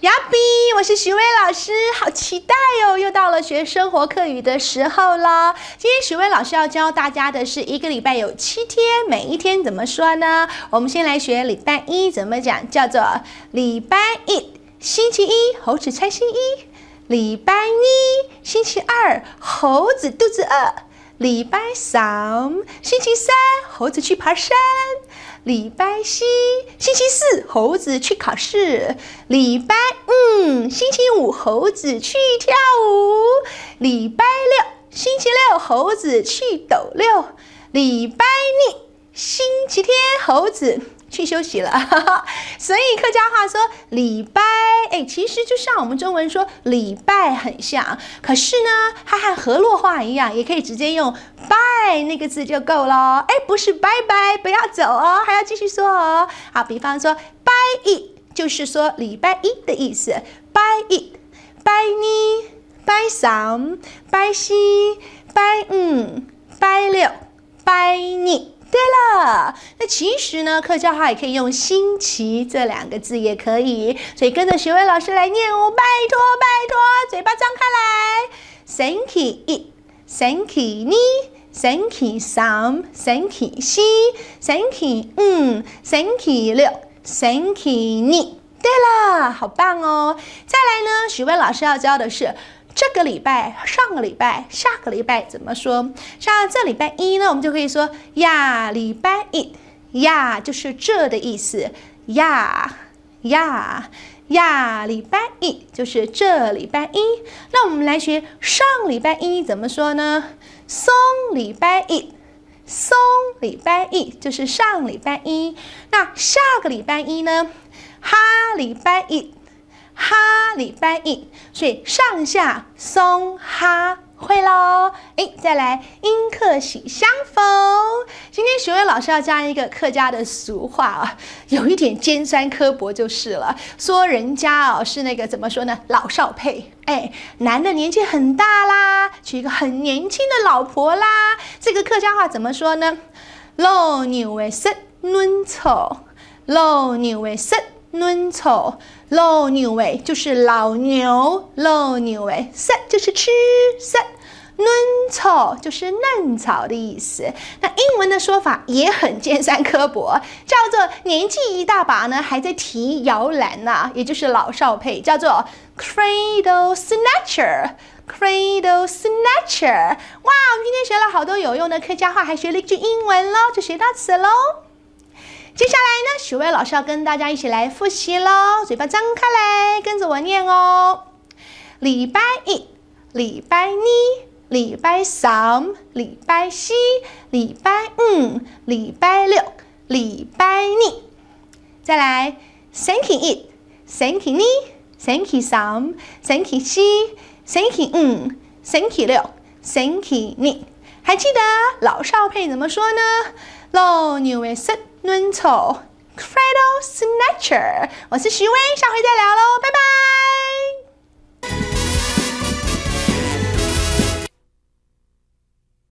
亚比，我是许巍老师，好期待哦！又到了学生活课语的时候了。今天许巍老师要教大家的是一个礼拜有7天，每一天怎么说呢？我们先来学礼拜一怎么讲，叫做礼拜一，星期一，猴子穿新衣；礼拜二，星期二，猴子肚子饿；礼拜三，星期三，猴子去爬山；礼拜四，星期四，猴子去考试；礼拜五，星期五，猴子去跳舞；礼拜六，星期六，猴子去抖六；礼拜日，星期天，猴子去休息了。所以客家话说礼拜，其实就像我们中文说礼拜很像，可是呢，它和河洛话一样，也可以直接用拜那个字就够了。不是拜拜，不要走哦，还要继续说哦。好，比方说拜一就是说礼拜一的意思，拜一、拜二、拜三、拜四、拜五、拜六、拜日。对了，那其实呢，客家话也可以用星期这2个字也可以，所以跟着许巍老师来念哦，拜托拜托，嘴巴张开来。星期一、星期二、星期三、星期四、星期五、星期六、星期日。对了，好棒哦！再来呢，许巍老师要教的是这个礼拜、上个礼拜、下个礼拜怎么说？像这礼拜一呢，我们就可以说呀，礼拜一，呀就是这的意思，呀，礼拜一就是这礼拜一。那我们来学上礼拜一怎么说呢？松礼拜一，松礼拜一就是上礼拜一。那下个礼拜一呢？哈礼拜一。哈礼拜一，所以上下松哈会咯。再来阴客喜相逢。今天许巍老师要教一个客家的俗话啊，有一点尖酸刻薄就是了，说人家是那个怎么说呢，老少配。男的年纪很大啦，娶一个很年轻的老婆啦，这个客家话怎么说呢？老牛的食嫩草，老牛的食嫩草，老牛尾就是老牛，老牛尾食就是吃食，嫩草就是嫩草的意思。那英文的说法也很尖酸刻薄，叫做年纪一大把呢，还在提摇篮呐，也就是老少配，叫做 cradle snatcher。Cradle snatcher， 哇，我们今天学了好多有用的客家话，还学了一句英文咯，就学到此咯。接下来呢，许巍老师要跟大家一起来复习咯，嘴巴张开来，跟着我念哦。礼拜一、礼拜二、礼拜三、礼拜四、礼拜五、礼拜六、礼拜日。再来，星期一、星期二、星期三、星期四、星期五、星期六、星期日。还记得老少配怎么说呢？老牛的食嫩草 ，Cradle Snatcher。我是许巍，下回再聊喽，拜拜。